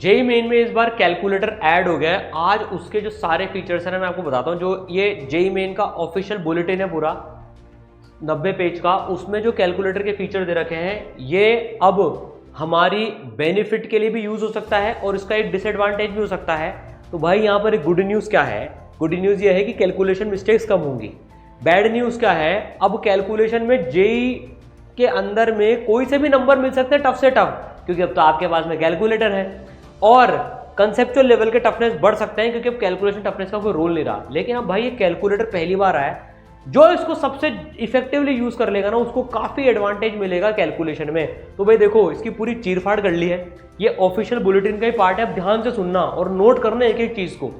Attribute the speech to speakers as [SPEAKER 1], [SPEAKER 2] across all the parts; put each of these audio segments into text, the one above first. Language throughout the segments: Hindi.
[SPEAKER 1] जेईई मेन में इस बार कैलकुलेटर ऐड हो गया है। आज उसके जो सारे फीचर्स हैं मैं आपको बताता हूँ। जो ये जेईई मेन का ऑफिशियल बुलेटिन है पूरा 90 पेज का, उसमें जो कैलकुलेटर के फीचर दे रखे हैं ये अब हमारी बेनिफिट के लिए भी यूज हो सकता है और इसका एक डिसएडवांटेज भी हो सकता है। तो भाई यहाँ पर एक गुड न्यूज़ क्या है? गुड न्यूज़ ये है कि कैलकुलेशन मिस्टेक्स कम होंगी। बैड न्यूज़ क्या है? अब कैलकुलेशन में जेईई के अंदर में कोई से भी नंबर मिल सकते हैं टफ से टफ, क्योंकि अब तो आपके पास में कैलकुलेटर है। और कंसेप्चुअल लेवल के टफनेस बढ़ सकते हैं क्योंकि अब कैलकुलेशन टफनेस का कोई रोल नहीं रहा। लेकिन अब भाई ये कैलकुलेटर पहली बार आया है, जो इसको सबसे इफेक्टिवली यूज कर लेगा ना उसको काफी एडवांटेज मिलेगा कैलकुलेशन में। तो भाई देखो इसकी पूरी चीरफाड़ कर ली है, ये ऑफिशियल बुलेटिन का ही पार्ट है। अब ध्यान से सुनना और नोट करना एक एक चीज को।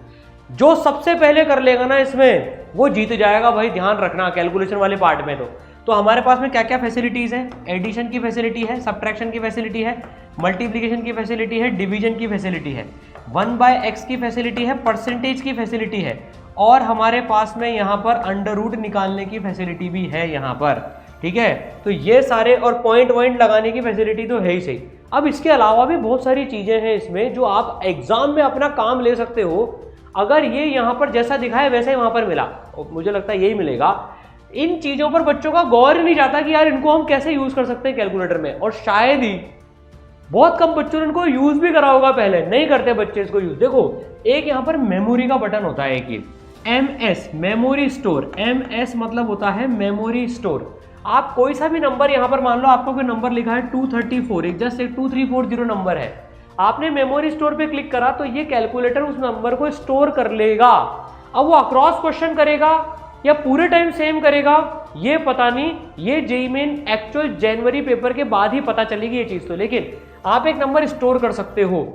[SPEAKER 1] जो सबसे पहले कर लेगा ना इसमें वो जीत जाएगा भाई, ध्यान रखना कैलकुलेशन वाले पार्ट में। तो हमारे पास में क्या क्या फैसिलिटीज है? एडिशन की फैसिलिटी है, सब्ट्रैक्शन की फैसिलिटी है, मल्टीप्लिकेशन की फैसिलिटी है, डिवीजन की फैसिलिटी है, 1/x की फैसिलिटी है, परसेंटेज की फैसिलिटी है, और हमारे पास में यहाँ पर अंडर रूट निकालने की फैसिलिटी भी है यहाँ पर। ठीक है, तो ये सारे और पॉइंट लगाने की फैसिलिटी तो है ही सही। अब इसके अलावा भी बहुत सारी चीजें हैं इसमें जो आप एग्जाम में अपना काम ले सकते हो। अगर ये यहाँ पर जैसा दिखाए वैसे ही वहां पर मिला, मुझे लगता है यही मिलेगा। इन चीजों पर बच्चों का गौर ही नहीं जाता कि यार इनको हम कैसे यूज कर सकते हैं कैलकुलेटर में, और शायद ही बहुत कम बच्चों ने इनको यूज भी करा होगा। पहले नहीं करते बच्चे इसको यूज। देखो एक यहाँ पर मेमोरी का बटन होता है, एक ही MS मेमोरी स्टोर। MS मतलब होता है मेमोरी स्टोर। आप कोई सा भी नंबर यहाँ पर मान लो आपको कोई नंबर लिखा है 234, एक जस्ट एक 2340 नंबर है, आपने मेमोरी स्टोर पे क्लिक करा तो ये कैलकुलेटर उस नंबर को स्टोर कर लेगा। अब वो अक्रॉस क्वेश्चन करेगा या पूरे टाइम सेम करेगा ये पता नहीं, ये जेईई मेन एक्चुअल जनवरी पेपर के बाद ही पता चलेगी ये चीज तो। लेकिन आप एक नंबर स्टोर कर सकते हो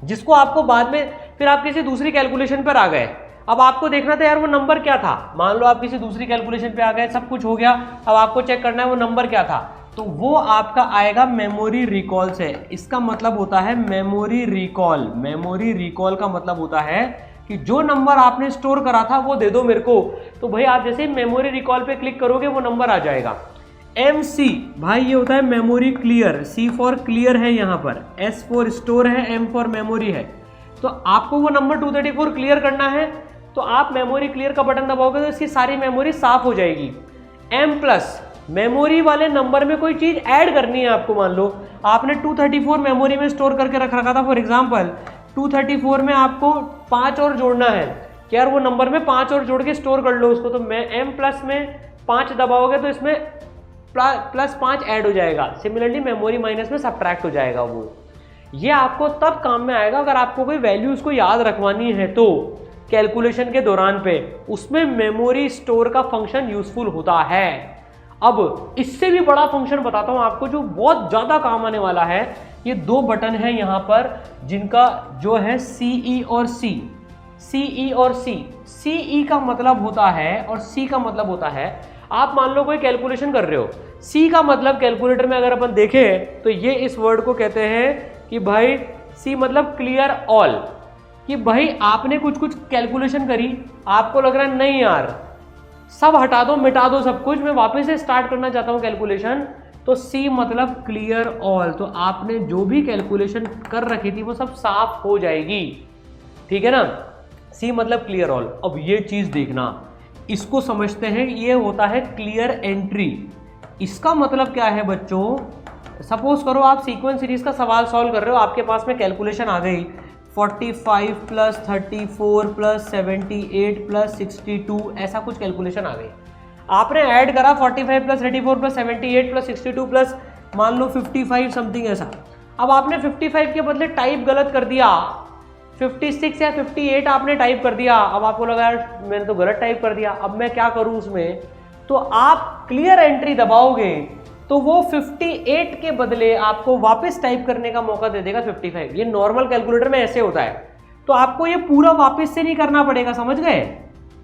[SPEAKER 1] जिसको आपको बाद में फिर आप किसी दूसरी कैलकुलेशन पर आ गए, अब आपको देखना था यार वो नंबर क्या था। मान लो आप किसी दूसरी कैलकुलेशन पे आ गए, सब कुछ हो गया, अब आपको चेक करना है वो नंबर क्या था, तो वो आपका आएगा मेमोरी रिकॉल से। इसका मतलब होता है मेमोरी रिकॉल। मेमोरी रिकॉल का मतलब होता है कि जो नंबर आपने स्टोर करा था वो दे दो मेरे को। तो भाई आप जैसे ही मेमोरी रिकॉल पे क्लिक करोगे वो नंबर आ जाएगा। MC भाई ये होता है memory clear. C for clear है यहाँ पर, S फॉर स्टोर है, M फॉर मेमोरी है। तो आपको वो नंबर 234 क्लियर करना है तो आप मेमोरी क्लियर का बटन दबाओगे तो इसकी सारी मेमोरी साफ हो जाएगी। M+ मेमोरी वाले नंबर में कोई चीज ऐड करनी है आपको। मान लो आपने 234 मेमोरी में स्टोर करके रख रखा था, फॉर एग्जांपल 234 में आपको 5 और जोड़ना है कि यार वो नंबर में 5 और जोड़ के स्टोर कर लो उसको। तो मैं M+ में 5 दबाओगे तो इसमें +5 ऐड हो जाएगा। सिमिलरली मेमोरी माइनस में सब्ट्रैक्ट हो जाएगा। वो ये आपको तब काम में आएगा अगर आपको कोई वैल्यू उसको याद रखवानी है तो कैलकुलेशन के दौरान पे उसमें मेमोरी स्टोर का फंक्शन यूजफुल होता है। अब इससे भी बड़ा फंक्शन बताता हूं आपको जो बहुत ज्यादा काम आने वाला है। ये 2 बटन है यहां पर जिनका जो है CE और C। CE और C, CE का मतलब होता है और C का मतलब होता है, आप मान लो कोई कैलकुलेशन कर रहे हो, C का मतलब कैलकुलेटर में अगर अपन देखें तो ये इस वर्ड को कहते हैं कि भाई C मतलब क्लियर ऑल, कि भाई आपने कुछ कैलकुलेशन करी, आपको लग रहा है नहीं यार सब हटा दो मिटा दो सब कुछ, मैं वापस से स्टार्ट करना चाहता हूं कैलकुलेशन, तो C मतलब क्लियर ऑल। तो आपने जो भी कैलकुलेशन कर रखी थी वो सब साफ हो जाएगी। ठीक है ना, C मतलब क्लियर ऑल। अब ये चीज देखना, इसको समझते हैं, ये होता है क्लियर एंट्री। इसका मतलब क्या है बच्चों? सपोज करो आप सीक्वेंस सीरीज का सवाल सॉल्व कर रहे हो, आपके पास में कैलकुलेशन आ गई 45 + 34 + 78 + 62, ऐसा कुछ कैलकुलेशन आ गई। आपने ऐड करा 45 + 34 + 78 + 62 प्लस मान लो 55 समथिंग ऐसा। अब आपने 55 के बदले टाइप गलत कर दिया, 56 या 58 आपने टाइप कर दिया। अब आपको लगा यार मैंने तो गलत टाइप कर दिया, अब मैं क्या करूं उसमें? तो आप क्लियर एंट्री दबाओगे तो वो 58 के बदले आपको वापस टाइप करने का मौका दे देगा 55। ये नॉर्मल कैलकुलेटर में ऐसे होता है। तो आपको ये पूरा वापस से नहीं करना पड़ेगा, समझ गए?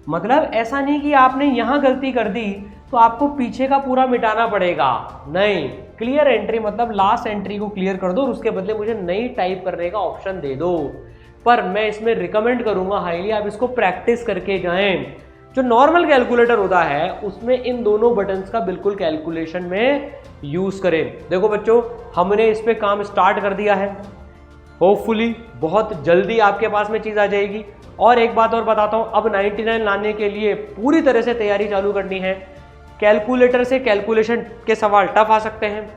[SPEAKER 1] मतलब ऐसा नहीं कि आपने यहां गलती कर दी तो आपको पीछे का पूरा मिटाना पड़ेगा, नहीं। क्लियर एंट्री मतलब लास्ट एंट्री को क्लियर कर दो और उसके बदले मुझे नई टाइप करने का ऑप्शन दे दो। पर मैं इसमें रिकमेंड करूंगा हाईली आप इसको प्रैक्टिस करके जाएं। जो नॉर्मल कैलकुलेटर होता है उसमें इन दोनों बटन्स का बिल्कुल कैलकुलेशन में यूज करें। देखो बच्चों, हमने इस पे काम स्टार्ट कर दिया है। होपफुली बहुत जल्दी आपके पास में चीज़ आ जाएगी। और एक बात और बताता हूँ, अब 99 लाने के लिए पूरी तरह से तैयारी चालू करनी है। कैलकुलेटर से कैलकुलेशन के सवाल टफ आ सकते हैं,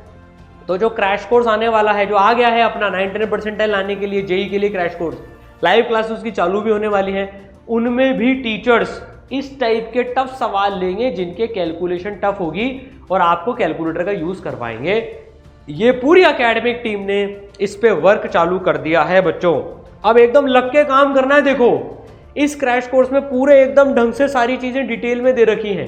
[SPEAKER 1] तो जो क्रैश कोर्स आने वाला है, जो आ गया है अपना 99 परसेंटाइल लाने के लिए जेई के लिए क्रैश कोर्स, लाइव क्लास उसकी चालू भी होने वाली है, उनमें भी टीचर्स इस टाइप के टफ सवाल लेंगे जिनके कैलकुलेशन टफ होगी और आपको कैलकुलेटर का यूज करवाएंगे। ये पूरी एकेडमिक टीम ने इस पे वर्क चालू कर दिया है बच्चों। अब एकदम लग के काम करना है। देखो इस क्रैश कोर्स में पूरे एकदम ढंग से सारी चीजें डिटेल में दे रखी हैं,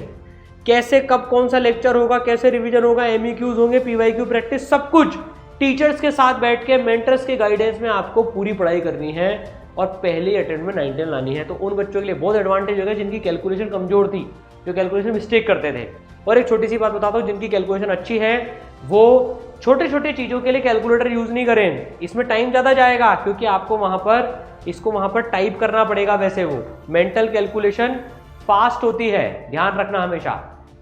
[SPEAKER 1] कैसे कब कौन सा लेक्चर होगा, कैसे रिवीजन होगा, एमईक्यूज होंगे, पीवाईक्यू प्रैक्टिस, सब कुछ टीचर्स के साथ बैठ के मेंटर्स के गाइडेंस में आपको पूरी पढ़ाई करनी है और पहले अटेम्प्ट में 99 लानी है। तो उन बच्चों के लिए बहुत एडवांटेज होगा जिनकी कैलकुलेशन कमजोर थी, जो कैलकुलेशन मिस्टेक करते थे। और एक छोटी सी बात बताता हूँ, जिनकी कैलकुलेशन अच्छी है वो छोटे छोटे चीज़ों के लिए कैलकुलेटर यूज़ नहीं करें, इसमें टाइम ज़्यादा जाएगा क्योंकि आपको वहाँ पर टाइप करना पड़ेगा। वैसे वो मेंटल कैलकुलेशन फास्ट होती है, ध्यान रखना हमेशा,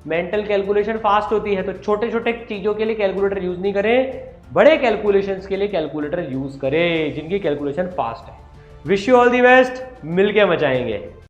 [SPEAKER 1] मेंटल कैलकुलेशन फास्ट होती है। तो छोटे छोटे चीज़ों के लिए कैलकुलेटर यूज़ नहीं करें, बड़े कैलकुलेशंस के लिए कैलकुलेटर यूज़ करें जिनकी कैलकुलेशन फास्ट है। Wish you all the best, मिलके मचाएंगे।